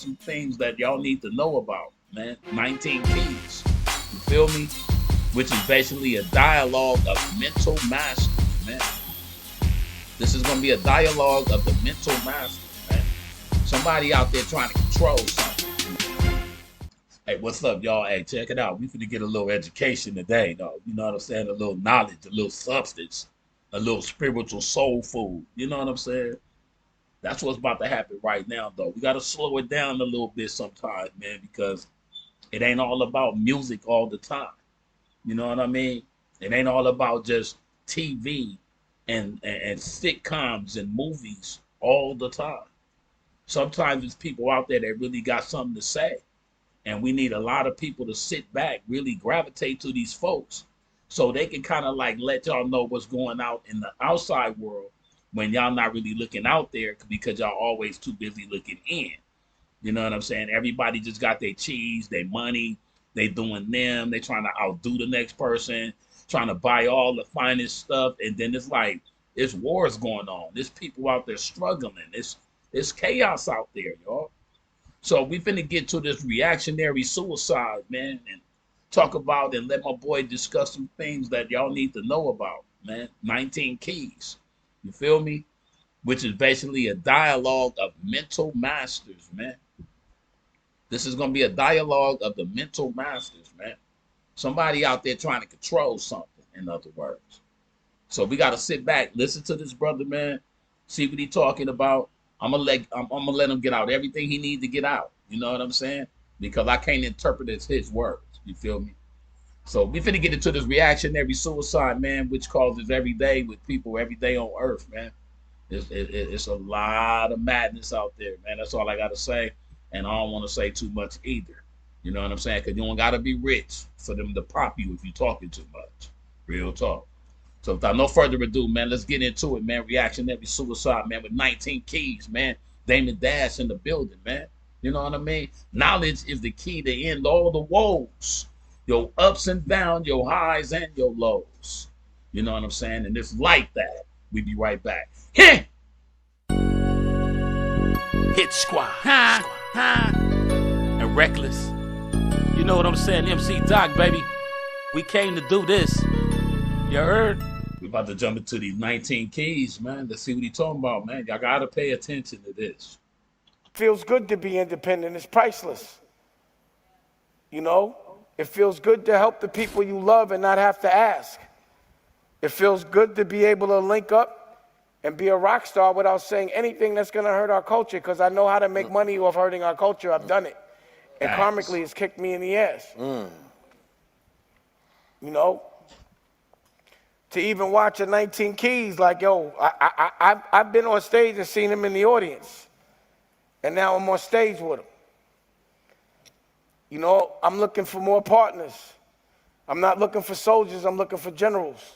some things that y'all need to know about, man. 19 keys. You feel me? Which is basically a dialogue of mental masters, man. This is gonna be a dialogue of the mental masters, man. Somebody out there trying to control something. Hey, what's up, y'all? Hey, check it out. We finna get a little education today, though. You know what I'm saying? A little knowledge, a little substance, a little spiritual soul food. You know what I'm saying? That's what's about to happen right now, though. We gotta slow it down a little bit sometimes, man, because it ain't all about music all the time. You know what I mean? It ain't all about just TV and sitcoms and movies all the time. Sometimes it's people out there that really got something to say. And we need a lot of people to sit back, really gravitate to these folks so they can kind of like let y'all know what's going out in the outside world when y'all not really looking out there because y'all always too busy looking in. You know what I'm saying? Everybody just got their cheese, their money, they doing them, they trying to outdo the next person, trying to buy all the finest stuff, and then it's like it's wars going on. There's people out there struggling. It's chaos out there, y'all. So we finna get to this reactionary suicide, man, and talk about and let my boy discuss some things that y'all need to know about, man. 19 keys. You feel me? Which is basically a dialogue of mental masters, man. This is gonna be a dialogue of the mental masters, man. Somebody out there trying to control something, in other words. So we gotta sit back, listen to this brother, man, see what he talking about. I'm gonna let him get out everything he needs to get out. You know what I'm saying? Because I can't interpret his words. You feel me? So we finna get into this reactionary suicide, man, which causes every day with people every day on Earth, man. It's a lot of madness out there, man. That's all I gotta say. And I don't want to say too much either. You know what I'm saying? Because you don't gotta be rich for them to pop you if you're talking too much. Real talk. So without no further ado, man, let's get into it, man. Reactionary suicide, man, with 19 keys, man. Damon Dash in the building, man. You know what I mean? Knowledge is the key to end all the woes. Your ups and downs, your highs and your lows. You know what I'm saying? And it's like that. We be right back. Hit squad. And reckless. You know what I'm saying? MC Doc, baby. We came to do this. You heard? We about to jump into these 19 keys, man. Let's see what he talking about, man. Y'all gotta pay attention to this. Feels good to be independent. It's priceless. You know? It feels good to help the people you love and not have to ask. It feels good to be able to link up and be a rock star without saying anything that's gonna hurt our culture, because I know how to make money off hurting our culture. I've done it. And karmically, it's kicked me in the ass. You know? To even watch a 19 Keys, like, yo, I've been on stage and seen him in the audience. And now I'm on stage with him. You know, I'm looking for more partners. I'm not looking for soldiers, I'm looking for generals.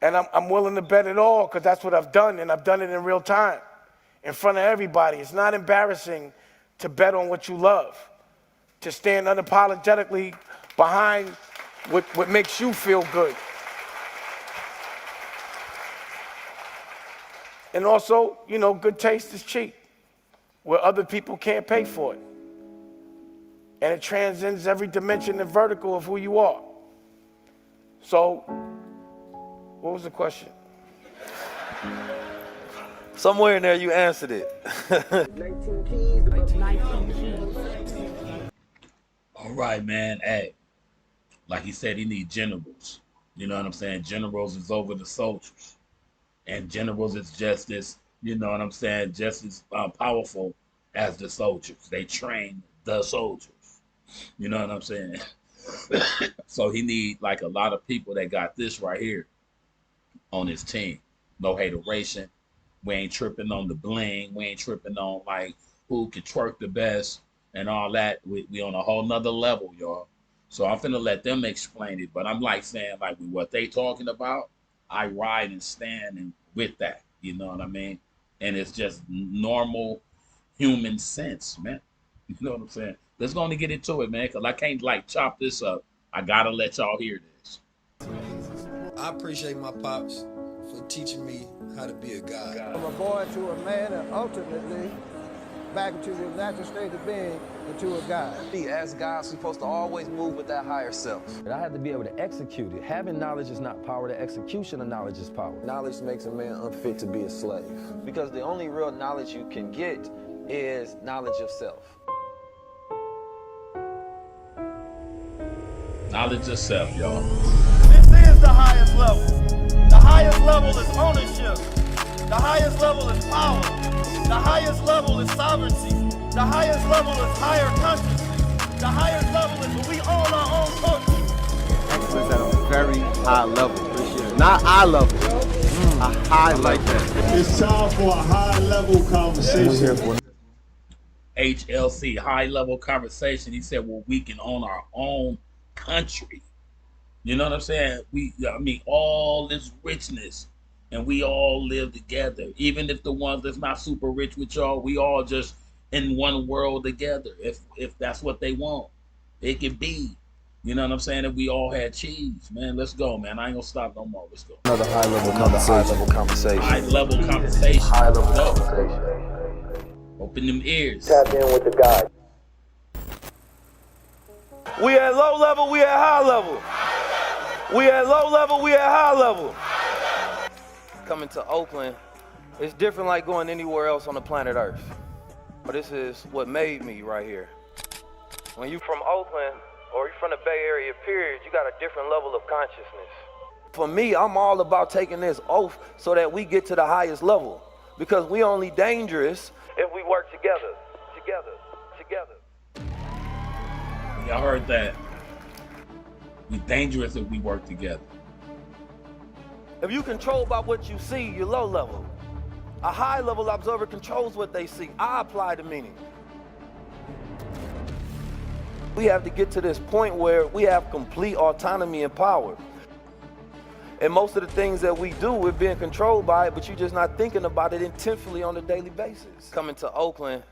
And I'm willing to bet it all, because that's what I've done, and I've done it in real time, in front of everybody. It's not embarrassing to bet on what you love, to stand unapologetically behind what makes you feel good. And also, you know, good taste is cheap, where other people can't pay for it. And it transcends every dimension and vertical of who you are. So, what was the question? Somewhere in there you answered it. 19 keys. 19 keys. All right, man. Hey, like he said, he need generals. You know what I'm saying? Generals is over the soldiers. And generals is just as, you know what I'm saying, just as powerful as the soldiers. They train the soldiers. You know what I'm saying? So he need like a lot of people that got this right here on his team. No hateration. We ain't tripping on the bling. We ain't tripping on like who can twerk the best and all that. We on a whole nother level, y'all. So I'm finna let them explain it. But I'm like saying like with what they talking about, I ride and stand and with that. You know what I mean? And it's just normal human sense, man. You know what I'm saying? Let's go on and get into it, man, because I can't like chop this up. I gotta let y'all hear this. I appreciate my pops for teaching me how to be a guy. From a boy to a man, and ultimately back into the natural state of being into a God. As guys, we're supposed to always move with that higher self. And I have to be able to execute it. Having knowledge is not power. The execution of knowledge is power. Knowledge makes a man unfit to be a slave. Because the only real knowledge you can get is knowledge of self. Knowledge of self, y'all. This is the highest level. The highest level is ownership. The highest level is power. The highest level is sovereignty. The highest level is higher consciousness. The highest level is when we own our own culture. Excellence at a very high level. Not eye level. A high level. That. It's time for a high level conversation. HLC, high level conversation. He said, well, we can own our own country. You know what I'm saying? All this richness, and we all live together. Even if the ones that's not super rich with y'all, we all just in one world together. If that's what they want, it can be. You know what I'm saying? If we all had cheese, man, let's go, man. I ain't gonna stop no more. Let's go. Another high level conversation. High level conversation. High level conversation. Open them ears. Tap in with the guy. We at low level, we at high level. We at low level, we at high level. Coming to Oakland, it's different like going anywhere else on the planet Earth. But this is what made me right here. When you from Oakland, or you from the Bay Area, period, you got a different level of consciousness. For me, I'm all about taking this oath so that we get to the highest level. Because we only dangerous if we work together. Y'all heard that? We dangerous if we work together. If you control by what you see, you're low level. A high level observer controls what they see. I apply the meaning. We have to get to this point where we have complete autonomy and power. And most of the things that we do, we're being controlled by it, but you're just not thinking about it intensely on a daily basis. Coming to Oakland,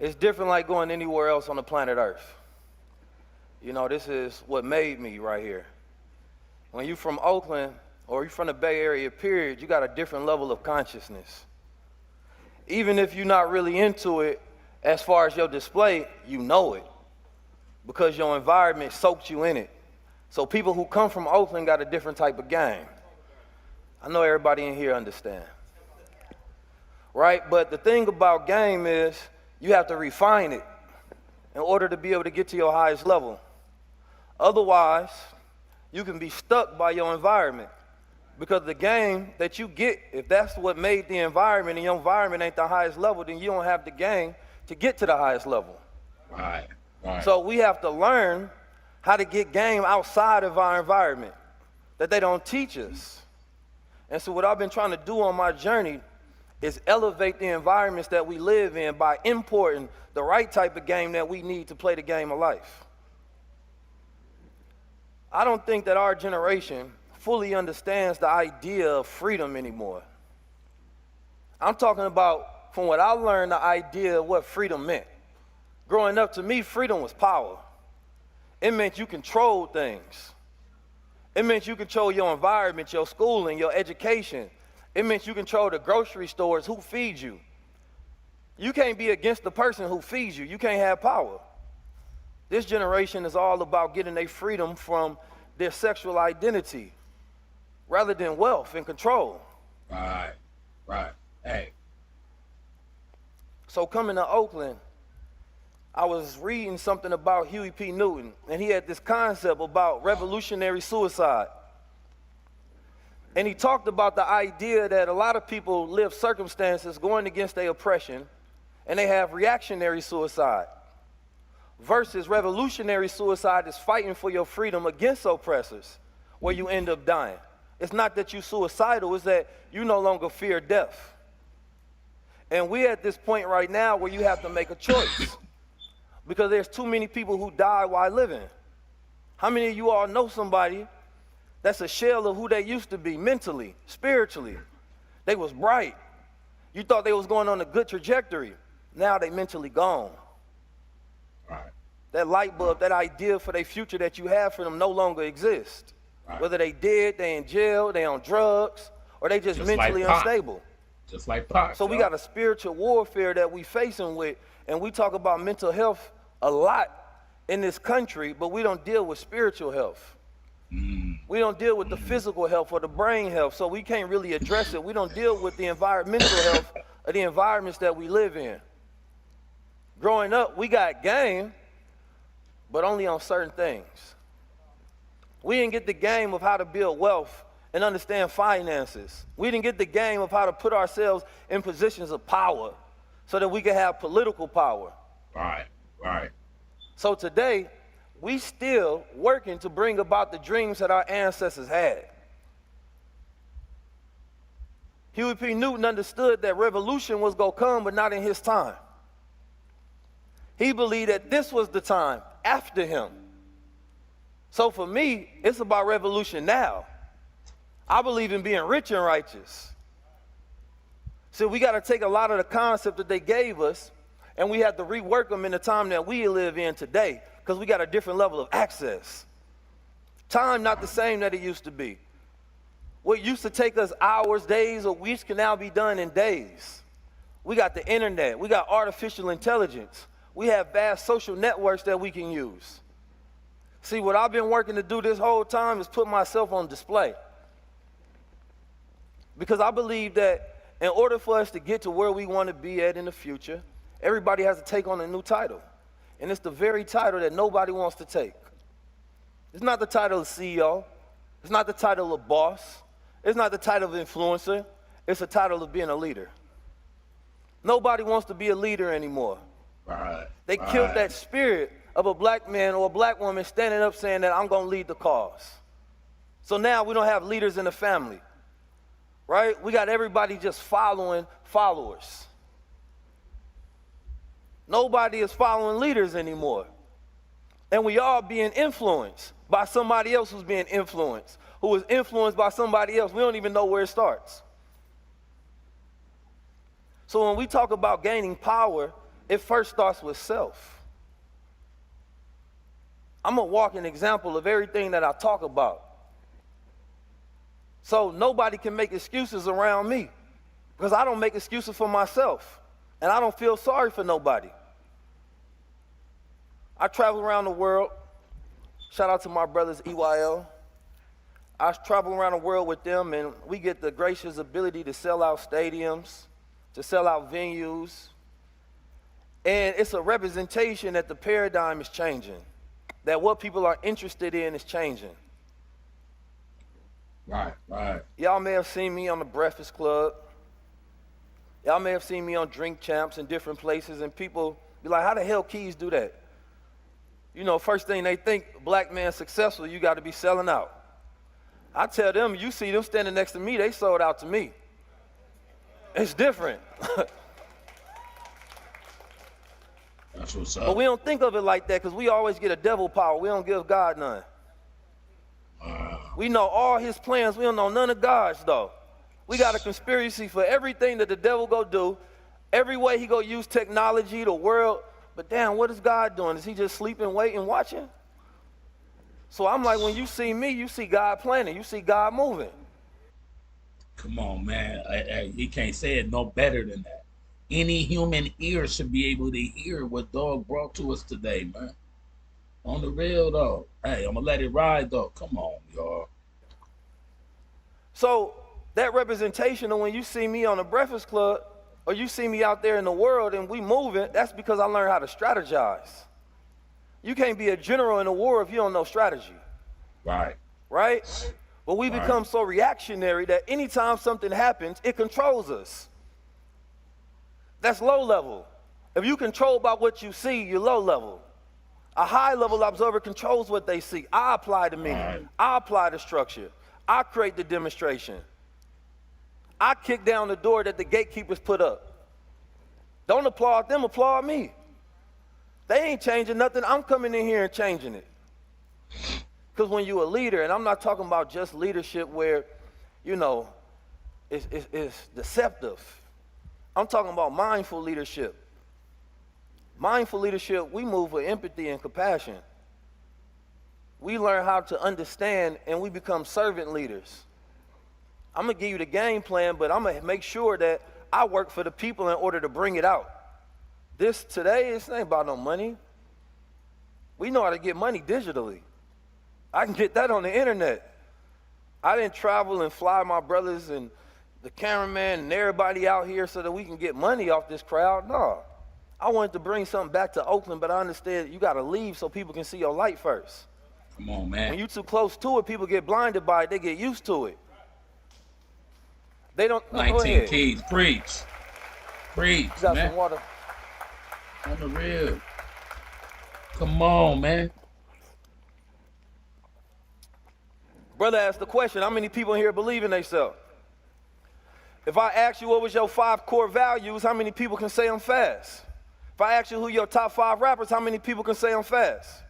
it's different like going anywhere else on the planet Earth. You know, this is what made me right here. When you're from Oakland, or you're from the Bay Area, period, you got a different level of consciousness. Even if you're not really into it, as far as your display, you know it. Because your environment soaked you in it. So people who come from Oakland got a different type of game. I know everybody in here understand. Right? But the thing about game is you have to refine it in order to be able to get to your highest level. Otherwise, you can be stuck by your environment. Because the game that you get, if that's what made the environment and your environment ain't the highest level, then you don't have the game to get to the highest level. Right. So we have to learn how to get game outside of our environment that they don't teach us. And so what I've been trying to do on my journey is elevate the environments that we live in by importing the right type of game that we need to play the game of life. I don't think that our generation fully understands the idea of freedom anymore. I'm talking about, from what I learned, the idea of what freedom meant. Growing up, to me, freedom was power. It meant you controlled things. It meant you control your environment, your schooling, your education. It meant you control the grocery stores, who feeds you. You can't be against the person who feeds you. You can't have power. This generation is all about getting their freedom from their sexual identity rather than wealth and control. Right. Hey. So coming to Oakland, I was reading something about Huey P. Newton, and he had this concept about revolutionary suicide. And he talked about the idea that a lot of people live circumstances going against their oppression, and they have reactionary suicide. Versus revolutionary suicide is fighting for your freedom against oppressors, where you end up dying. It's not that you're suicidal, it's that you no longer fear death. And we're at this point right now where you have to make a choice. Because there's too many people who die while living. How many of you all know somebody that's a shell of who they used to be mentally, spiritually? They was bright. You thought they was going on a good trajectory. Now they mentally gone. Right. That light bulb, that idea for their future that you have for them no longer exists. Right. Whether they dead, they in jail, they on drugs, or they just mentally like unstable. Just like Pac. So we got a spiritual warfare that we facing with, And we talk about mental health a lot in this country, but we don't deal with spiritual health. We don't deal with the physical health or the brain health, so we can't really address it. We don't deal with the environmental health of the environments that we live in. Growing up, we got game, but only on certain things. We didn't get the game of how to build wealth and understand finances. We didn't get the game of how to put ourselves in positions of power so that we could have political power. Right, right. So today, we still working to bring about the dreams that our ancestors had. Huey P. Newton understood that revolution was going to come, but not in his time. He believed that this was the time after him. So for me, it's about revolution now. I believe in being rich and righteous. So we got to take a lot of the concepts that they gave us, and we have to rework them in the time that we live in today, because we got a different level of access. Time not the same that it used to be. What used to take us hours, days, or weeks can now be done in days. We got the internet. We got artificial intelligence. We have vast social networks that we can use. See, what I've been working to do this whole time is put myself on display. Because I believe that in order for us to get to where we want to be at in the future, everybody has to take on a new title. And it's the very title that nobody wants to take. It's not the title of CEO. It's not the title of boss. It's not the title of influencer. It's the title of being a leader. Nobody wants to be a leader anymore. Right. They killed that spirit of a black man or a black woman standing up saying that I'm going to lead the cause. So now we don't have leaders in the family, right? We got everybody just following followers. Nobody is following leaders anymore. And we all being influenced by somebody else who's being influenced, who is influenced by somebody else. We don't even know where it starts. So when we talk about gaining power, it first starts with self. I'm a walking example of everything that I talk about. So nobody can make excuses around me, because I don't make excuses for myself, and I don't feel sorry for nobody. I travel around the world. Shout out to my brothers EYL. I travel around the world with them, and we get the gracious ability to sell out stadiums, to sell out venues. And it's a representation that the paradigm is changing, that what people are interested in is changing. Right, right. Y'all may have seen me on the Breakfast Club. Y'all may have seen me on Drink Champs in different places, and people be like, how the hell Keys do that? You know, first thing they think, black man successful, you got to be selling out. I tell them, you see them standing next to me, they sold out to me. It's different. That's what's up. But we don't think of it like that, because we always get a devil power. We don't give God none. We know all his plans. We don't know none of God's, though. We got a conspiracy for everything that the devil go do, every way he go use technology, the world. But damn, what is God doing? Is he just sleeping, waiting, watching? So I'm like, when you see me, you see God planning. You see God moving. Come on, man. He can't say it no better than that. Any human ear should be able to hear what Dog brought to us today, man. On the real, though. Hey, I'm going to let it ride, though. Come on, y'all. So that representation of when you see me on the Breakfast Club, or you see me out there in the world and we moving, that's because I learned how to strategize. You can't be a general in a war if you don't know strategy. Right. Right? But we become so reactionary that anytime something happens, it controls us. That's low level. If you control by what you see, you're low level. A high level observer controls what they see. I apply the meaning. I apply the structure. I create the demonstration. I kick down the door that the gatekeepers put up. Don't applaud them, applaud me. They ain't changing nothing. I'm coming in here and changing it. Because when you're a leader, and I'm not talking about just leadership where, you know, it's deceptive. I'm talking about mindful leadership. Mindful leadership, we move with empathy and compassion. We learn how to understand, and we become servant leaders. I'm going to give you the game plan, but I'm going to make sure that I work for the people in order to bring it out. Today, it's ain't about no money. We know how to get money digitally. I can get that on the internet. I didn't travel and fly my brothers and the cameraman and everybody out here so that we can get money off this crowd. No. I wanted to bring something back to Oakland, but I understand you got to leave so people can see your light first. Come on, man. When you too close to it, people get blinded by it. They get used to it. They don't. 19 keys. Preach. Preach, got man. some water. On the real. Come on, man. Brother asked the question, how many people in here believe in themselves? If I ask you what was your 5 core values, how many people can say I'm fast? If I ask you who your top 5 rappers, how many people can say I'm fast?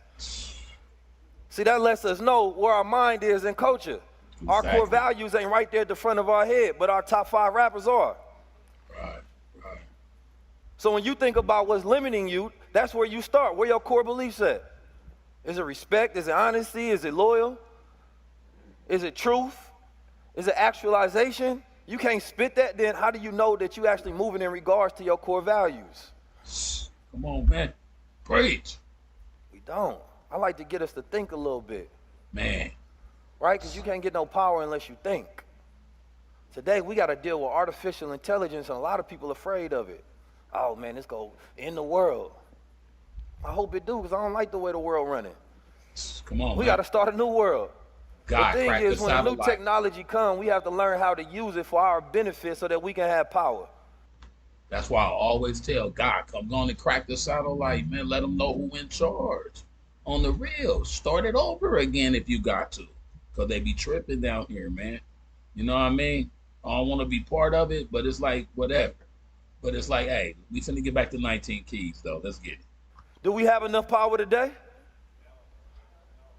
See, that lets us know where our mind is in culture. Exactly. Our core values ain't right there at the front of our head, but our top 5 rappers are. Right. So when you think about what's limiting you, that's where you start. Where your core beliefs at? Is it respect? Is it honesty? Is it loyal? Is it truth? Is it actualization? You can't spit that, then how do you know that you actually moving in regards to your core values? Come on, man. Preach. We don't. I like to get us to think a little bit. Man. Right? Because you can't get no power unless you think. Today, we got to deal with artificial intelligence, and a lot of people are afraid of it. Oh, man, it's going to end the world. I hope it do, because I don't like the way the world running. Come on, we got to start a new world. God, the thing is, when new technology comes, we have to learn how to use it for our benefit so that we can have power. That's why I always tell God, come on and crack the satellite, man. Let them know who in charge. On the real, start it over again if you got to. Because they be tripping down here, man. You know what I mean? I don't want to be part of it, but it's like, whatever. But it's like, hey, we finna get back to 19 keys, though. Let's get it. Do we have enough power today?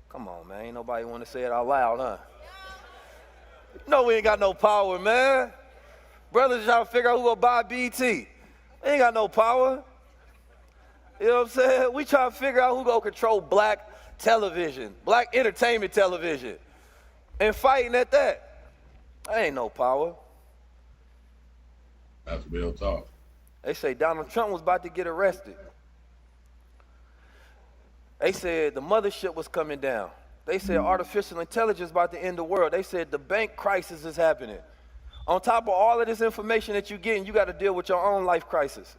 Come on, man. Ain't nobody want to say it out loud, huh? No, we ain't got no power, man. Brothers trying to figure out who gonna buy BT. We ain't got no power. You know what I'm saying? We trying to figure out who gonna control black television, black entertainment television, and fighting at that. There ain't no power. That's real talk. They say Donald Trump was about to get arrested. They said the mothership was coming down. They said artificial intelligence about to end the world. They said the bank crisis is happening. On top of all of this information that you're getting, you got to deal with your own life crises.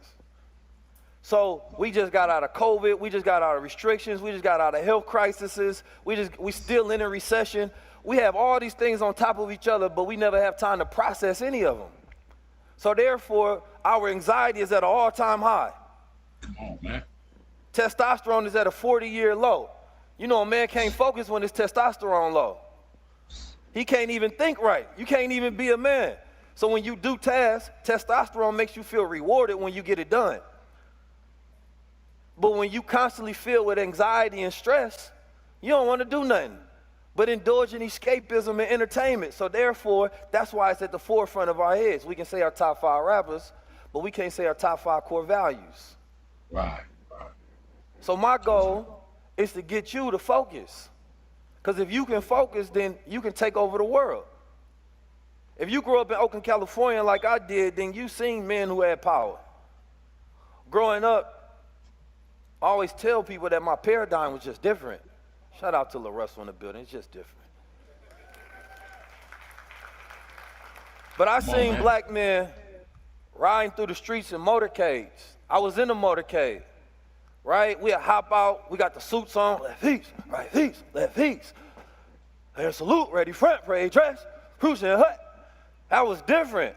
So we just got out of COVID. We just got out of restrictions. We just got out of health crises. We still in a recession. We have all these things on top of each other, but we never have time to process any of them. So therefore, our anxiety is at an all-time high. Come on, man. Testosterone is at a 40-year low. You know, a man can't focus when his testosterone low. He can't even think right. You can't even be a man. So when you do tasks, testosterone makes you feel rewarded when you get it done. But when you constantly feel with anxiety and stress, you don't want to do nothing but indulge in escapism and entertainment. So therefore, that's why it's at the forefront of our heads. We can say our top 5 rappers, but we can't say our top 5 core values. Right. So my goal is to get you to focus. Because if you can focus, then you can take over the world. If you grew up in Oakland, California like I did, then you've seen men who had power. Growing up, I always tell people that my paradigm was just different. Shout out to La Russell in the building, it's just different. But I seen black men riding through the streets in motorcades. I was in a motorcade. Right? We'll hop out, we got the suits on, left piece, right piece, left piece. Hair salute, ready front, parade dress, cruising hut. That was different.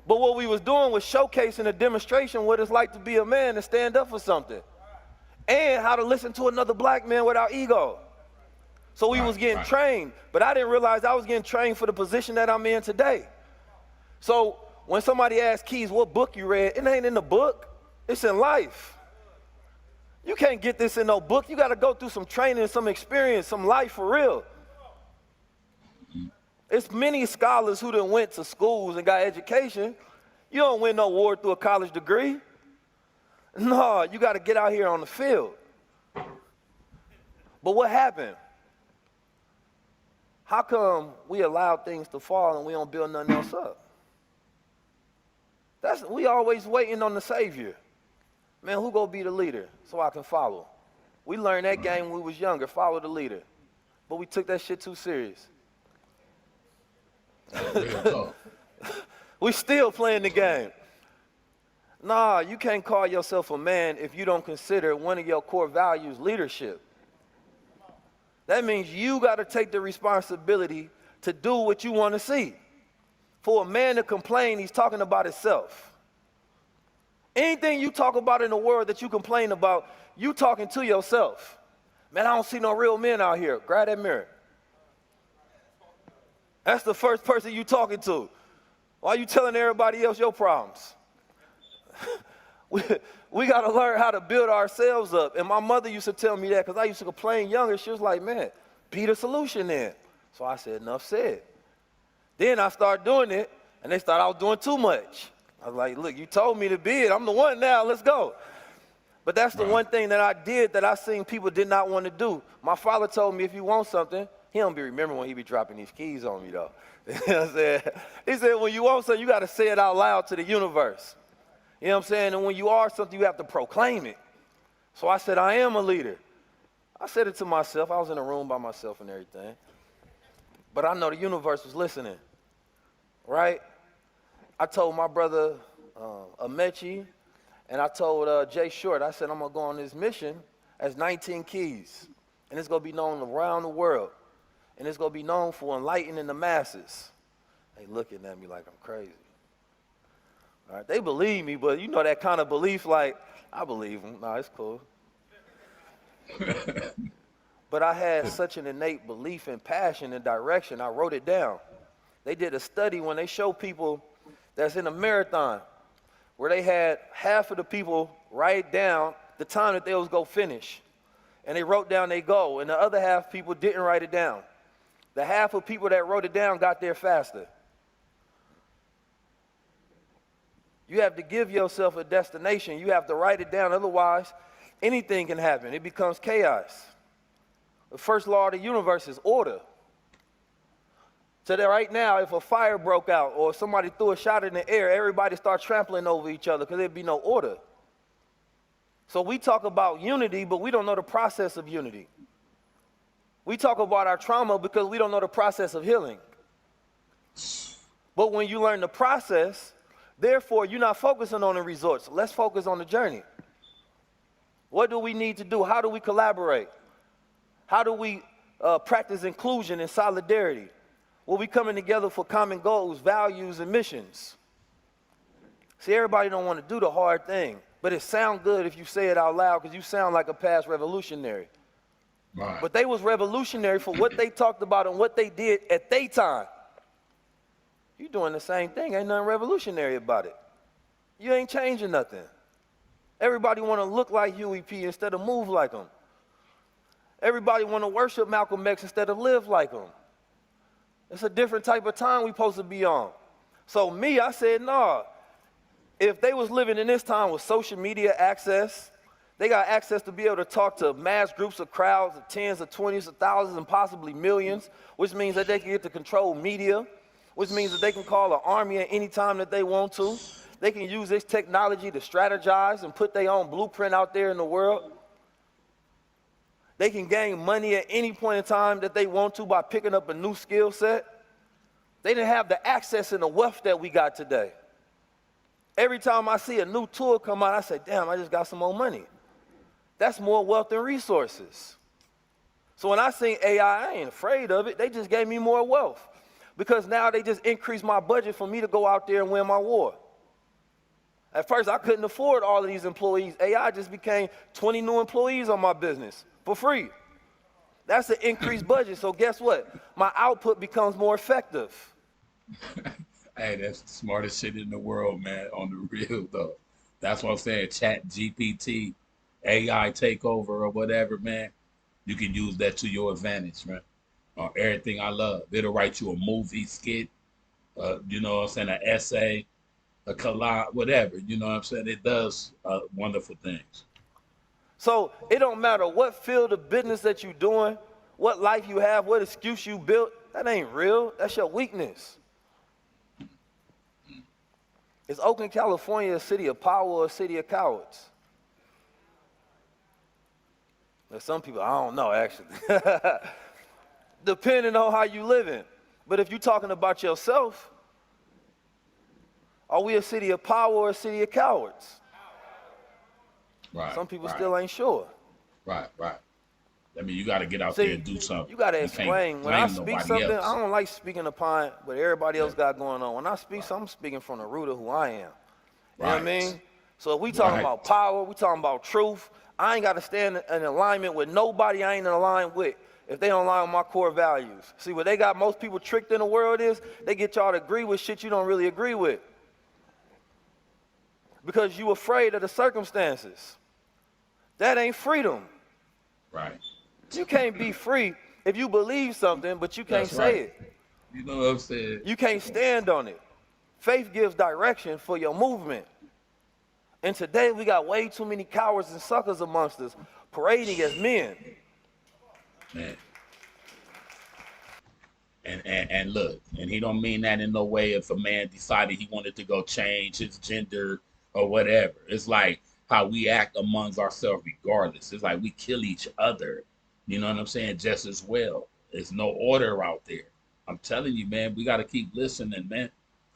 But what we was doing was showcasing a demonstration what it's like to be a man and stand up for something. And how to listen to another black man without ego. So we was getting trained, but I didn't realize I was getting trained for the position that I'm in today. So when somebody asks Keys, what book you read, it ain't in the book, it's in life. You can't get this in no book. You got to go through some training, some experience, some life for real. It's many scholars who done went to schools and got education. You don't win no award through a college degree. No, you got to get out here on the field. But what happened? How come we allow things to fall and we don't build nothing else up? We always waiting on the Savior. man, who gonna be the leader so I can follow? We learned that game when we was younger, follow the leader. But we took that shit too serious. Real talk. We still playing the game. Nah, you can't call yourself a man if you don't consider one of your core values leadership. That means you got to take the responsibility to do what you want to see. For a man to complain, he's talking about himself. Anything you talk about in the world that you complain about, you talking to yourself. Man, I don't see no real men out here. Grab that mirror. That's the first person you talking to. Why are you telling everybody else your problems? we got to learn how to build ourselves up. And my mother used to tell me that because I used to complain younger. She was like, man, be the solution then. So I said, enough said. Then I started doing it, and they thought I was doing too much. I was like, look, you told me to be it. I'm the one now. Let's go. But that's the one thing that I did that I seen people did not want to do. My father told me if you want something, he don't be remembering when he be dropping these keys on me, though. You know what I'm saying? He said, when you want something, you got to say it out loud to the universe. You know what I'm saying? And when you are something, you have to proclaim it. So I said, I am a leader. I said it to myself. I was in a room by myself and everything. But I know the universe was listening, right? I told my brother Amechi, and I told Jay Short, I said, I'm going to go on this mission as 19 Keys. And it's going to be known around the world. And it's going to be known for enlightening the masses. They looking at me like I'm crazy. All right, they believe me, but you know that kind of belief like, I believe them. No, it's cool. But I had such an innate belief and passion and direction, I wrote it down. They did a study when they show people that's in a marathon where they had half of the people write down the time that they was go finish. And they wrote down their goal, and the other half people didn't write it down. The half of people that wrote it down got there faster. You have to give yourself a destination. You have to write it down. Otherwise, anything can happen. It becomes chaos. The first law of the universe is order. So that right now, if a fire broke out or somebody threw a shot in the air, everybody starts trampling over each other because there'd be no order. So we talk about unity, but we don't know the process of unity. We talk about our trauma because we don't know the process of healing. But when you learn the process, therefore, you're not focusing on the results. Let's focus on the journey. What do we need to do? How do we collaborate? How do we practice inclusion and solidarity? Well, we coming together for common goals, values, and missions. See, everybody don't want to do the hard thing, but it sounds good if you say it out loud because you sound like a past revolutionary. Right. But they was revolutionary for what they talked about and what they did at their time. You doing the same thing. Ain't nothing revolutionary about it. You ain't changing nothing. Everybody want to look like Huey P. instead of move like him. Everybody want to worship Malcolm X instead of live like him. It's a different type of time we supposed to be on. So me, I said, nah. If they was living in this time with social media access, they got access to be able to talk to mass groups of crowds of tens of 20s of thousands and possibly millions, which means that they can get to control media, which means that they can call an army at any time that they want to. They can use this technology to strategize and put their own blueprint out there in the world. They can gain money at any point in time that they want to by picking up a new skill set. They didn't have the access and the wealth that we got today. Every time I see a new tool come out, I say, damn, I just got some more money. That's more wealth and resources. So when I seen AI, I ain't afraid of it. They just gave me more wealth. Because now they just increased my budget for me to go out there and win my war. At first, I couldn't afford all of these employees. AI just became 20 new employees on my business for free. That's an increased budget. So guess what? My output becomes more effective. Hey, that's the smartest shit in the world, man, on the real, though. That's what I'm saying. Chat, GPT, AI takeover or whatever, man. You can use that to your advantage, man. Everything I love. It'll write you a movie skit, you know what I'm saying, an essay, a collage, whatever. You know what I'm saying? It does wonderful things. So it don't matter what field of business that you're doing, what life you have, what excuse you built, that ain't real. That's your weakness. Is Oakland, California a city of power or a city of cowards? There's some people, I don't know, actually. Depending on how you living. But if you're talking about yourself, are we a city of power or a city of cowards? Right. Some people still ain't sure. Right. I mean, you got to get out there and do something. You got to explain. When I speak something, else. I don't like speaking upon what everybody else got going on. When I speak something, I'm speaking from the root of who I am. You know what I mean? So if we talking about power, we talking about truth, I ain't got to stand in alignment with nobody I ain't in alignment with if they don't align with my core values. See, what they got most people tricked in the world is they get y'all to agree with shit you don't really agree with. Because you afraid of the circumstances. That ain't freedom. Right. You can't be free if you believe something, but you can't say it. You know what I'm saying? You can't stand on it. Faith gives direction for your movement. And today we got way too many cowards and suckers amongst us parading as men. Man. And look, and he don't mean that in no way if a man decided he wanted to go change his gender or whatever. It's like how we act amongst ourselves regardless. It's like we kill each other. You know what I'm saying? Just as well. There's no order out there. I'm telling you, man, we got to keep listening, man.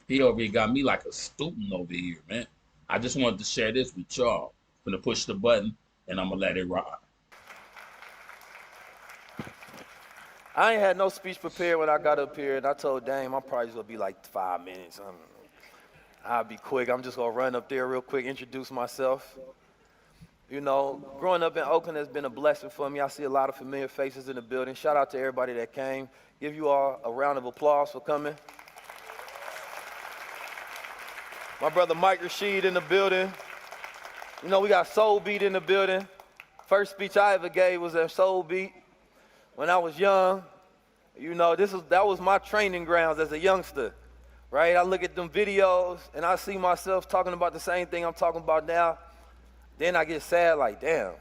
He over here got me like a student over here, man. I just wanted to share this with y'all. I'm gonna push the button and I'm gonna let it ride. I ain't had no speech prepared when I got up here, and I told Dame I'm probably gonna be like 5 minutes. I'll be quick. I'm just gonna run up there real quick, introduce myself. You know, growing up in Oakland has been a blessing for me. I see a lot of familiar faces in the building. Shout out to everybody that came. Give you all a round of applause for coming. My brother Mike Rashid in the building. You know, we got Soul Beat in the building. First speech I ever gave was at Soul Beat when I was young. You know, that was my training grounds as a youngster, right? I look at them videos and I see myself talking about the same thing I'm talking about now. Then I get sad like, damn,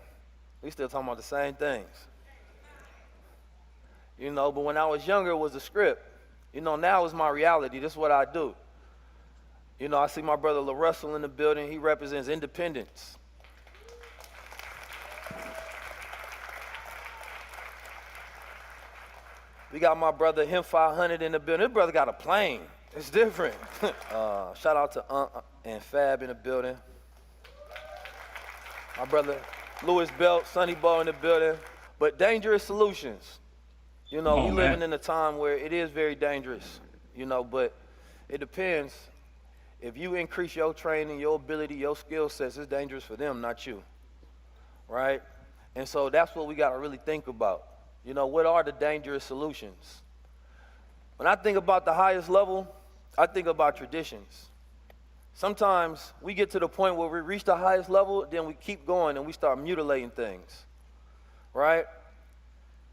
we still talking about the same things. You know, but when I was younger, it was a script. You know, now it's my reality. This is what I do. You know, I see my brother LaRussell in the building. He represents independence. We got my brother Him 500 in the building. This brother got a plane. It's different. Shout out to and Fab in the building. My brother Louis Belt, Sonny Bo in the building. But dangerous solutions. You know, we living in a time where it is very dangerous, you know, but it depends. If you increase your training, your ability, your skill sets, it's dangerous for them, not you, right? And so that's what we got to really think about. You know, what are the dangerous solutions? When I think about the highest level, I think about traditions. Sometimes we get to the point where we reach the highest level, then we keep going and we start mutilating things, right?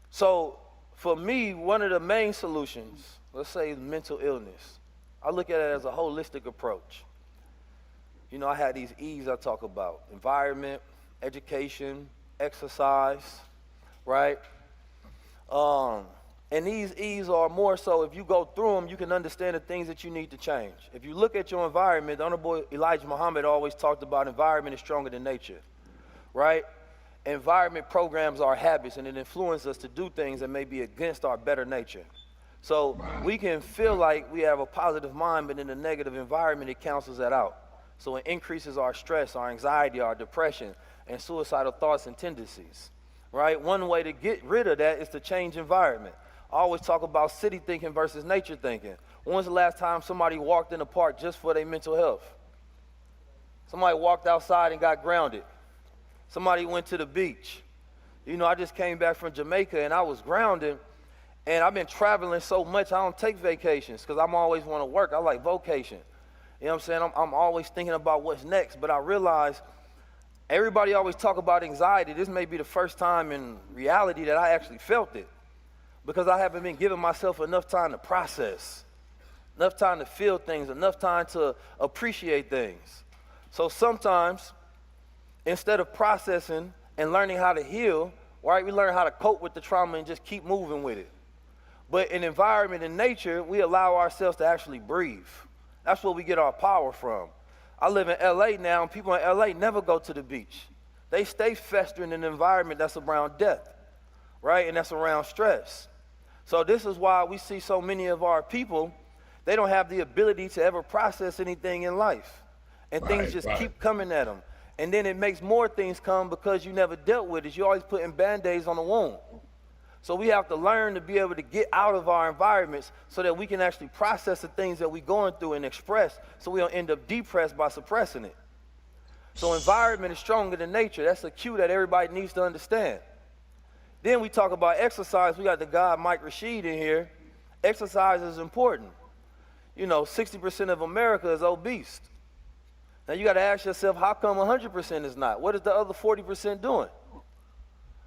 So for me, one of the main solutions, let's say mental illness, I look at it as a holistic approach. You know, I had these E's I talk about: environment, education, exercise, right? And these E's are more so, if you go through them, you can understand the things that you need to change. If you look at your environment, the Honorable Elijah Muhammad always talked about environment is stronger than nature, right? Environment programs our habits and it influences us to do things that may be against our better nature. So we can feel like we have a positive mind, but in a negative environment, it cancels that out. So it increases our stress, our anxiety, our depression, and suicidal thoughts and tendencies, right? One way to get rid of that is to change environment. I always talk about city thinking versus nature thinking. When's the last time somebody walked in the park just for their mental health? Somebody walked outside and got grounded. Somebody went to the beach. You know, I just came back from Jamaica and I was grounded, and I've been traveling so much I don't take vacations because I'm always want to work. I like vocation. You know what I'm saying? I'm always thinking about what's next, but I realize everybody always talk about anxiety. This may be the first time in reality that I actually felt it, because I haven't been giving myself enough time to process, enough time to feel things, enough time to appreciate things. So sometimes, instead of processing and learning how to heal, right, we learn how to cope with the trauma and just keep moving with it. But in environment and nature, we allow ourselves to actually breathe. That's where we get our power from. I live in LA now, and people in LA never go to the beach. they stay festering in an environment that's around death, right? And that's around stress. So this is why we see so many of our people, they don't have the ability to ever process anything in life. And things just keep coming at them. And then it makes more things come because you never dealt with it. You're always putting Band-Aids on the wound. So we have to learn to be able to get out of our environments so that we can actually process the things that we're going through and express, so we don't end up depressed by suppressing it. So environment is stronger than nature. That's a cue that everybody needs to understand. Then we talk about exercise. We got the guy Mike Rashid in here. Exercise is important. You know, 60% of America is obese. Now you got to ask yourself, how come 100% is not? What is the other 40% doing?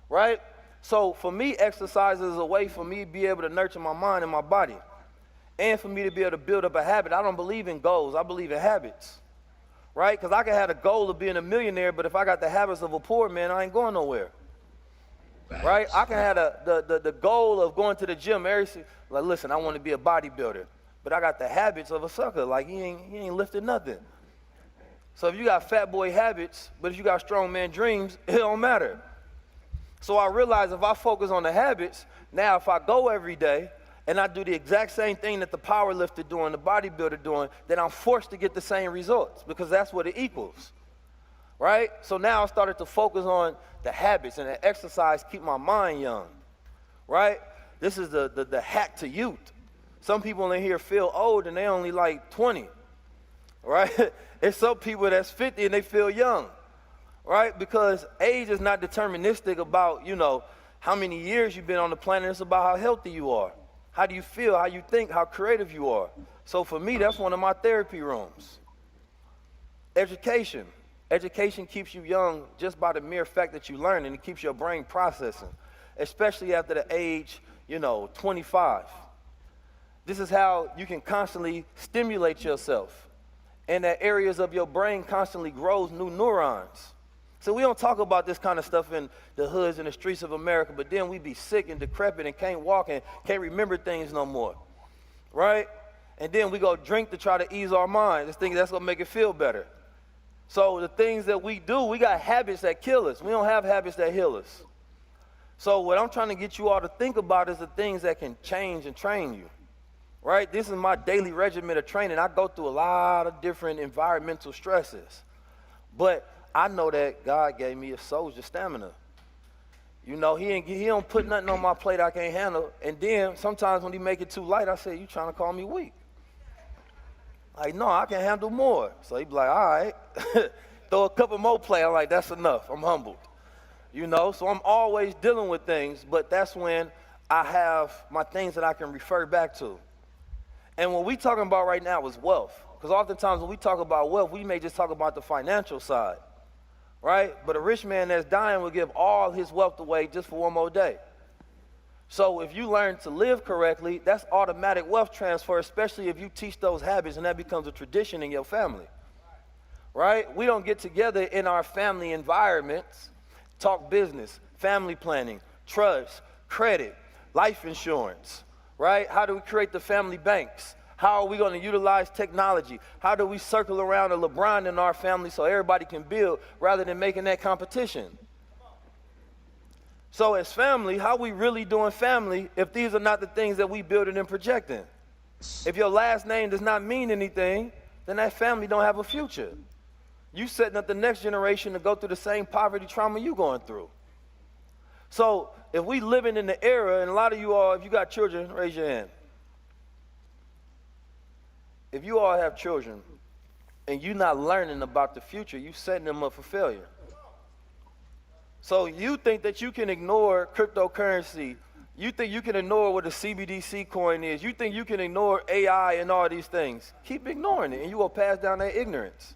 Right? So for me, exercise is a way for me to be able to nurture my mind and my body, and for me to be able to build up a habit. I don't believe in goals. I believe in habits. Right? Because I can have the goal of being a millionaire, but if I got the habits of a poor man, I ain't going nowhere. Right? I can have the goal of going to the gym like, listen, I want to be a bodybuilder, but I got the habits of a sucker. Like, he ain't lifting nothing. So if you got fat boy habits, but if you got strong man dreams, it don't matter. So I realize if I focus on the habits, now if I go every day and I do the exact same thing that the power lifter doing, the bodybuilder doing, then I'm forced to get the same results because that's what it equals. Right? So now I started to focus on the habits, and the exercise keep my mind young. Right? This is the hack to youth. Some people in here feel old and they only like 20. Right? There's some people that's 50 and they feel young. Right? Because age is not deterministic about, you know, how many years you've been on the planet. It's about how healthy you are. How do you feel, how you think, how creative you are. So for me, that's one of my therapy rooms. Education. Education keeps you young just by the mere fact that you learn, and it keeps your brain processing, especially after the age, 25. This is how you can constantly stimulate yourself, and that areas of your brain constantly grows new neurons. So we don't talk about this kind of stuff in the hoods and the streets of America, but then we be sick and decrepit and can't walk and can't remember things no more, right? And then we go drink to try to ease our mind, just thinking that's gonna make it feel better. So the things that we do, we got habits that kill us. We don't have habits that heal us. So what I'm trying to get you all to think about is the things that can change and train you, right? This is my daily regimen of training. I go through a lot of different environmental stresses, but I know that God gave me a soldier stamina. He don't put nothing on my plate I can't handle. And then sometimes when he make it too light, I say, you trying to call me weak? Like, no, I can handle more. So he be like, all right, throw a couple more plays. I'm like, that's enough. I'm humbled. So I'm always dealing with things, but that's when I have my things that I can refer back to. And what we talking about right now is wealth. Because oftentimes when we talk about wealth, we may just talk about the financial side, right? But a rich man that's dying will give all his wealth away just for one more day. So if you learn to live correctly, that's automatic wealth transfer, especially if you teach those habits and that becomes a tradition in your family, right? We don't get together in our family environments, talk business, family planning, trust, credit, life insurance, right? How do we create the family banks? How are we going to utilize technology? How do we circle around a LeBron in our family so everybody can build rather than making that competition? So as family, how we really doing family if these are not the things that we building and projecting? If your last name does not mean anything, then that family don't have a future. You setting up the next generation to go through the same poverty trauma you going through. So if we living in the era, and a lot of you all, if you got children, raise your hand. If you all have children and you're not learning about the future, you setting them up for failure. So you think that you can ignore cryptocurrency. You think you can ignore what a CBDC coin is. You think you can ignore AI and all these things. Keep ignoring it and you will pass down that ignorance.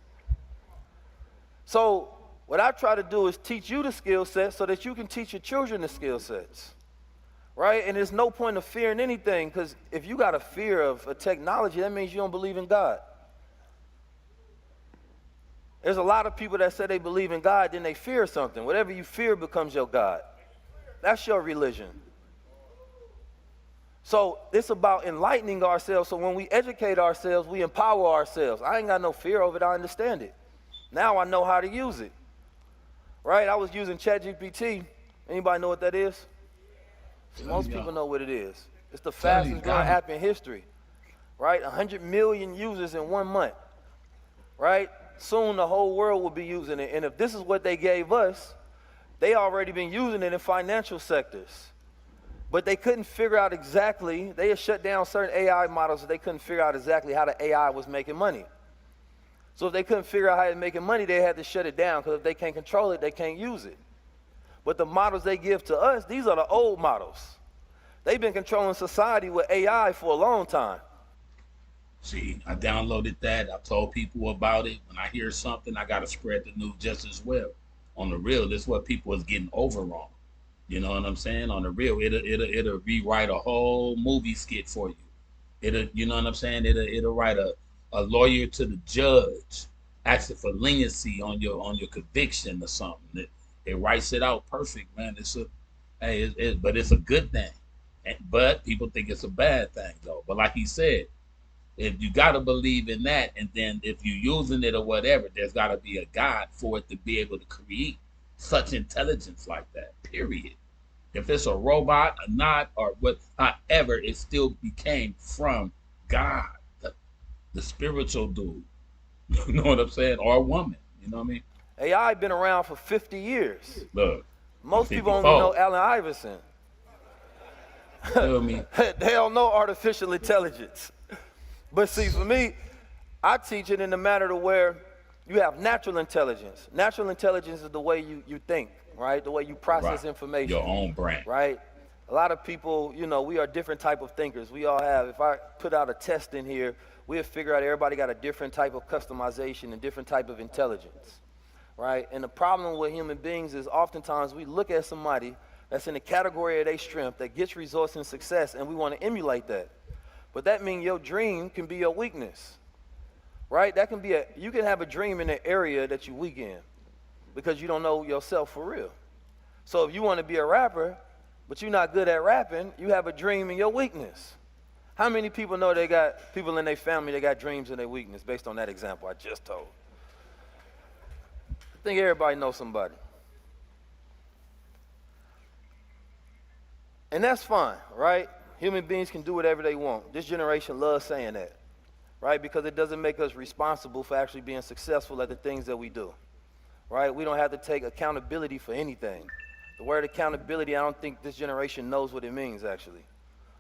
So what I try to do is teach you the skill sets so that you can teach your children the skill sets, right? And there's no point of fearing anything, because if you got a fear of a technology, that means you don't believe in God. There's a lot of people that say they believe in God, then they fear something. Whatever you fear becomes your God. That's your religion. So it's about enlightening ourselves, so when we educate ourselves, we empower ourselves. I ain't got no fear of it, I understand it. Now I know how to use it, right? I was using ChatGPT. Anybody know what that is? Most people know what it is. It's the fastest growing app in history, right? 100 million users in 1 month, right? Soon the whole world will be using it. And if this is what they gave us, they already been using it in financial sectors. But they couldn't figure out exactly, they had shut down certain AI models, so they couldn't figure out exactly how the AI was making money. So if they couldn't figure out how it's making money, they had to shut it down, because if they can't control it, they can't use it. But the models they give to us, these are the old models. They've been controlling society with AI for a long time. See, I downloaded that. I told people about it. When I hear something, I got to spread the news just as well. On the real, this is what people is getting over on. You know what I'm saying? On the real, it'll rewrite a whole movie skit for you. You know what I'm saying? It'll write a lawyer to the judge, asking for leniency on your conviction or something. It writes it out perfect, man. But it's a good thing. But people think it's a bad thing though. But like he said, if you gotta believe in that, and then if you're using it or whatever, there's gotta be a God for it to be able to create such intelligence like that. Period. If it's a robot or not, or what, however, it still became from God, the spiritual dude. You know what I'm saying? Or a woman. You know what I mean? AI been around for 50 years. Look, most people only know Allen Iverson. Feel me? They don't know artificial intelligence. But see, for me, I teach it in the manner to where you have natural intelligence. Natural intelligence is the way you think, right? The way you process information. Your own brain. Right? A lot of people, you know, we are different type of thinkers. We all have, if I put out a test in here, we'll figure out everybody got a different type of customization and different type of intelligence, right? And the problem with human beings is oftentimes we look at somebody that's in the category of their strength, that gets results and success, and we want to emulate that. But that means your dream can be your weakness, right? That can be you can have a dream in an area that you're weak in because you don't know yourself for real. So if you want to be a rapper, but you're not good at rapping, you have a dream in your weakness. How many people know they got people in their family that got dreams in their weakness based on that example I just told? I think everybody knows somebody. And that's fine, right? Human beings can do whatever they want. This generation loves saying that, right? Because it doesn't make us responsible for actually being successful at the things that we do, right? We don't have to take accountability for anything. The word accountability, I don't think this generation knows what it means, actually,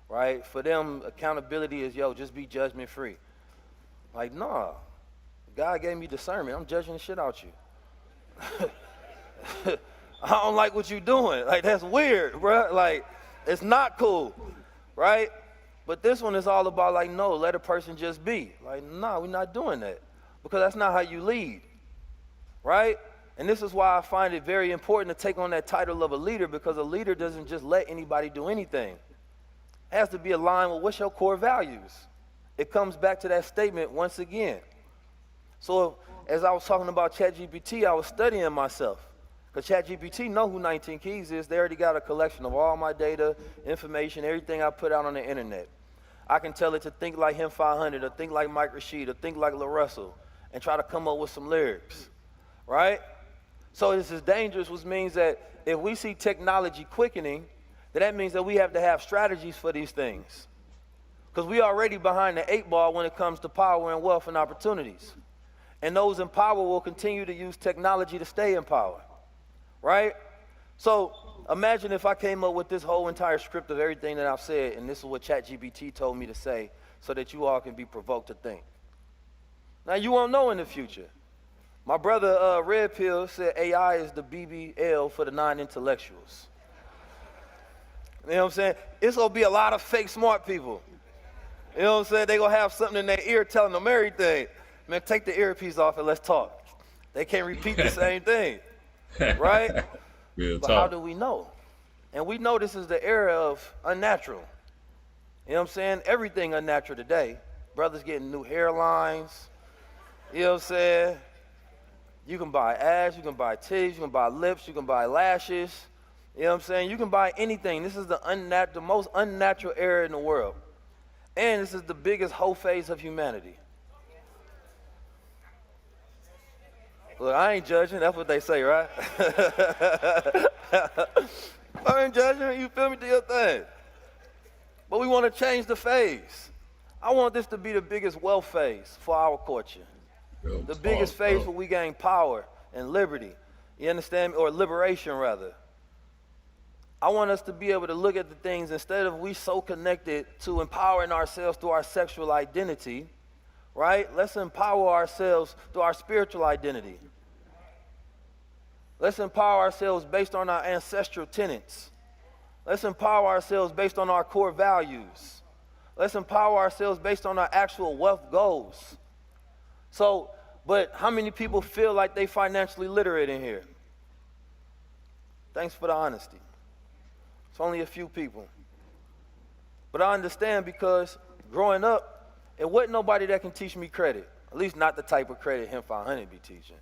right? For them, accountability is, just be judgment free. Like, nah, God gave me discernment. I'm judging the shit out you. I don't like what you're doing. Like, that's weird, bro. Like, it's not cool, right? But this one is all about, like, no, let a person just be. Like, no, we're not doing that because that's not how you lead, right? And this is why I find it very important to take on that title of a leader, because a leader doesn't just let anybody do anything. It has to be aligned with what's your core values. It comes back to that statement once again. So as I was talking about ChatGPT, I was studying myself. Because ChatGPT know who 19 Keys is. They already got a collection of all my data, information, everything I put out on the internet. I can tell it to think like Him 500, or think like Mike Rashid, or think like La Russell, and try to come up with some lyrics, right? So this is dangerous, which means that if we see technology quickening, then that means that we have to have strategies for these things. Because we already behind the 8 ball when it comes to power and wealth and opportunities. And those in power will continue to use technology to stay in power, right? So imagine if I came up with this whole entire script of everything that I've said, and this is what ChatGPT told me to say, so that you all can be provoked to think. Now, you won't know in the future. My brother Red Pill said AI is the BBL for the non-intellectuals. You know what I'm saying? It's going to be a lot of fake smart people. You know what I'm saying? They're going to have something in their ear telling them everything. Man, take the earpiece off and let's talk. They can't repeat the same thing, right? Real but talk. How do we know? And we know this is the era of unnatural. You know what I'm saying? Everything unnatural today. Brothers getting new hairlines. You know what I'm saying? You can buy ass, you can buy titties, you can buy lips, you can buy lashes. You know what I'm saying? You can buy anything. This is the most unnatural era in the world. And this is the biggest whole phase of humanity. Look, I ain't judging. That's what they say, right? I ain't judging. You feel me? Do your thing. But we want to change the phase. I want this to be the biggest wealth phase for our culture. The biggest phase where we gain power and liberty. You understand me? Or liberation, rather. I want us to be able to look at the things instead of we so connected to empowering ourselves through our sexual identity, right? Let's empower ourselves through our spiritual identity. Let's empower ourselves based on our ancestral tenets. Let's empower ourselves based on our core values. Let's empower ourselves based on our actual wealth goals. So, but how many people feel like they financially literate in here? Thanks for the honesty. It's only a few people. But I understand because growing up, it wasn't nobody that can teach me credit. At least not the type of credit Him 500 be teaching.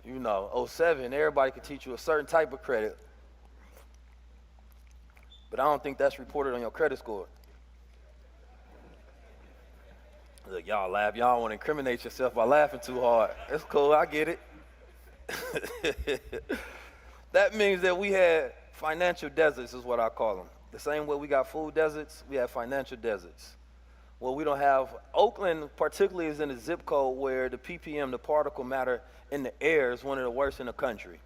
You know, 07, everybody could teach you a certain type of credit. But I don't think that's reported on your credit score. Look, y'all laugh. Y'all want to incriminate yourself by laughing too hard. It's cool. I get it. That means that we had financial deserts is what I call them. The same way we got food deserts, we have financial deserts. Well, we don't have, Oakland particularly is in a zip code where the ppm, the particle matter in the air, is one of the worst in the country,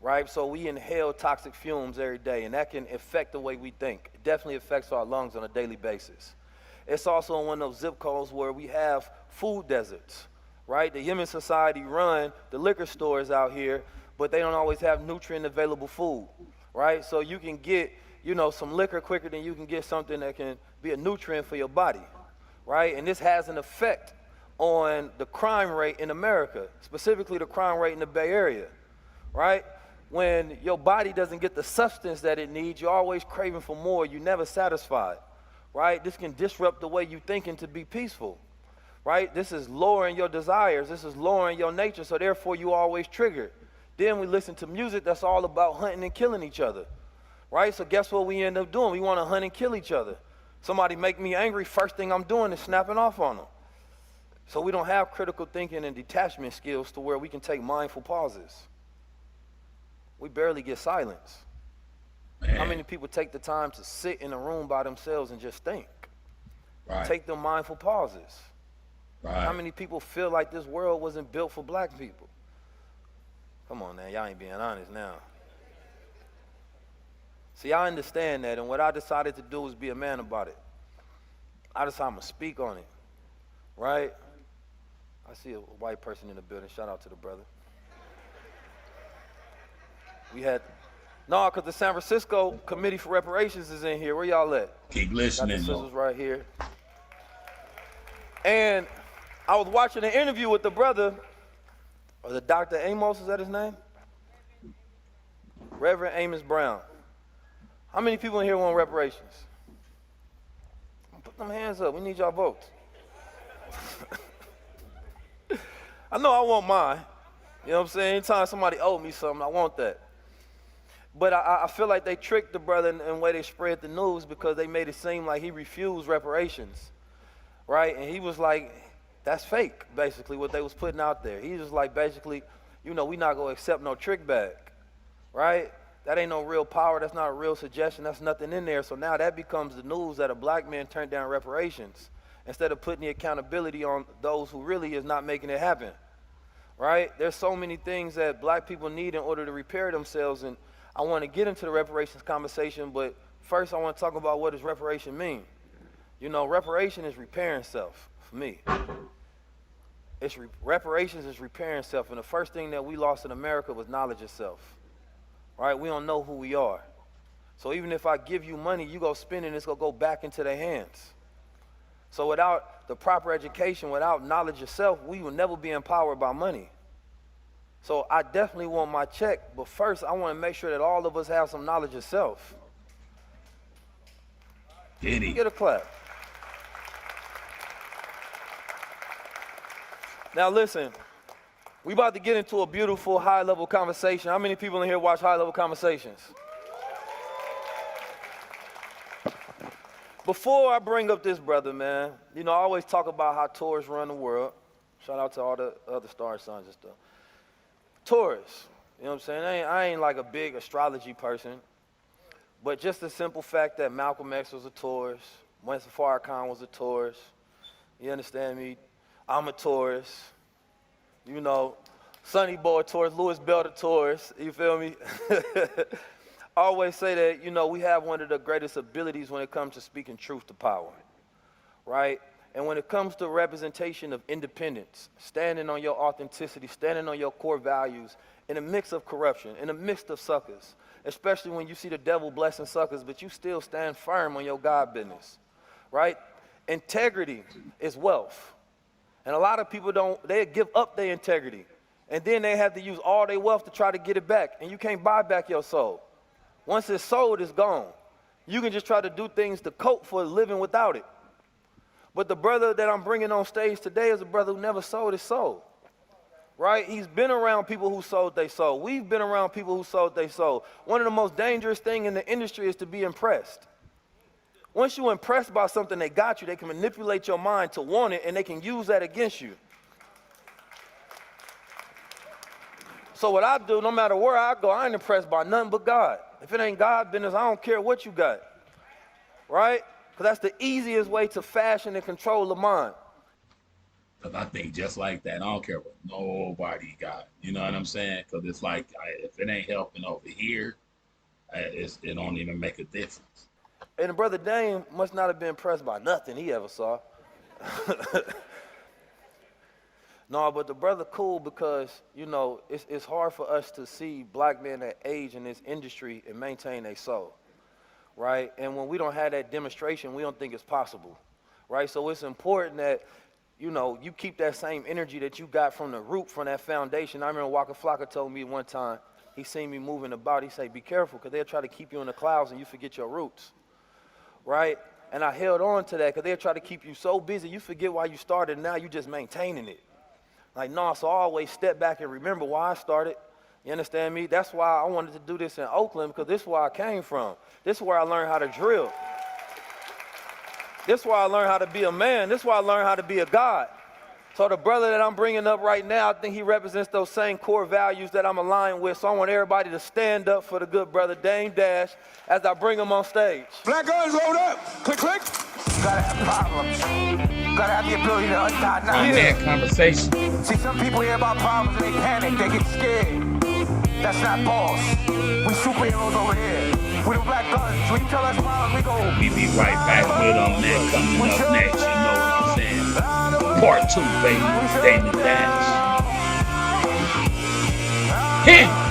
right? So we inhale toxic fumes every day, and that can affect the way we think. It definitely affects our lungs on a daily basis. It's also in one of those zip codes where we have food deserts, right? The Yemen Society run the liquor stores out here, but they don't always have nutrient available food, right? So you can get, you know, some liquor quicker than you can get something that can be a nutrient for your body, right? And this has an effect on the crime rate in America, specifically the crime rate in the Bay Area, right? When your body doesn't get the substance that it needs, you're always craving for more, you're never satisfied, right? This can disrupt the way you thinking to be peaceful, right? This is lowering your desires, this is lowering your nature, so therefore you always triggered. Then we listen to music that's all about hunting and killing each other, right? So guess what we end up doing? We want to hunt and kill each other. Somebody make me angry, first thing I'm doing is snapping off on them. So we don't have critical thinking and detachment skills to where we can take mindful pauses. We barely get silence. Man. How many people take the time to sit in a room by themselves and just think? Right. Take them mindful pauses. Right. How many people feel like this world wasn't built for black people? Come on now, y'all ain't being honest now. See, I understand that, and what I decided to do was be a man about it. I decided I'm going to speak on it, right? I see a white person in the building. Shout out to the brother. We had, no, because the San Francisco Committee for Reparations is in here. Where y'all at? Keep listening. Got the scissors right here. And I was watching an interview with the brother, or the Dr. Amos, is that his name? Reverend Amos Brown. How many people in here want reparations? Put them hands up. We need y'all votes. I know I want mine. You know what I'm saying? Anytime somebody owed me something, I want that. But I feel like they tricked the brother in the way they spread the news because they made it seem like he refused reparations, right? And he was like, that's fake, basically, what they was putting out there. He was like, basically, you know, we not going to accept no trick bag, right? That ain't no real power. That's not a real suggestion. That's nothing in there. So now that becomes the news that a black man turned down reparations instead of putting the accountability on those who really is not making it happen, right? There's so many things that black people need in order to repair themselves, and I want to get into the reparations conversation, but first I want to talk about what does reparation mean. You know, reparation is repairing self for me. Reparations is repairing self, and the first thing that we lost in America was knowledge of self. Right? We don't know who we are. So even if I give you money, you go spend it and it's going to go back into their hands. So without the proper education, without knowledge of self, we will never be empowered by money. So I definitely want my check, but first I want to make sure that all of us have some knowledge of self. Get a clap. Now listen. We about to get into a beautiful high-level conversation. How many people in here watch high-level conversations? Before I bring up this brother, man, you know, I always talk about how tourists run the world. Shout out to all the other star sons and stuff. Taurus. You know what I'm saying? I ain't like a big astrology person, but just the simple fact that Malcolm X was a Taurus, Winston Farrakhan was a Taurus. You understand me? I'm a Taurus. You know, Sonny Boy Taurus, Louis Bell Taurus. You feel me? I always say that, you know, we have one of the greatest abilities when it comes to speaking truth to power, right? And when it comes to representation of independence, standing on your authenticity, standing on your core values, in a mix of corruption, in a mix of suckers, especially when you see the devil blessing suckers, but you still stand firm on your God business, right? Integrity is wealth. And a lot of people they give up their integrity. And then they have to use all their wealth to try to get it back. And you can't buy back your soul. Once it's sold, it's gone. You can just try to do things to cope for living without it. But the brother that I'm bringing on stage today is a brother who never sold his soul, right? He's been around people who sold their soul. We've been around people who sold their soul. One of the most dangerous things in the industry is to be impressed. Once you're impressed by something they got you, they can manipulate your mind to want it, and they can use that against you. So what I do, no matter where I go, I ain't impressed by nothing but God. If it ain't God business, I don't care what you got, right? Because that's the easiest way to fashion and control the mind. Because I think just like that, I don't care what nobody got. You know what I'm saying? Because it's like, if it ain't helping over here, it don't even make a difference. And the brother Dame must not have been impressed by nothing he ever saw. No, but the brother cool because, you know, it's hard for us to see black men that age in this industry and maintain their soul, right? And when we don't have that demonstration, we don't think it's possible, right? So it's important that, you know, you keep that same energy that you got from the root, from that foundation. I remember Waka Flocka told me one time, he seen me moving about, he said, be careful, because they'll try to keep you in the clouds and you forget your roots, right? And I held on to that because they'll try to keep you so busy, you forget why you started, and now you just maintaining it. Like, no, so I always step back and remember why I started. You understand me? That's why I wanted to do this in Oakland, because this is where I came from. This is where I learned how to drill. This is where I learned how to be a man. This is where I learned how to be a God. So the brother that I'm bringing up right now, I think he represents those same core values that I'm aligned with. So I want everybody to stand up for the good brother, damondash, as I bring him on stage. Black guns, load up. Click, click. You gotta have problems. You gotta have the ability to untie knots. Yeah, conversation. See, some people hear about problems and they panic, they get scared. That's not boss. We superheroes over here. We the black guns. When you tell us problems, we go. We be right back with them that coming up next, you know what I'm saying? Part 2, baby. damondash. Hit!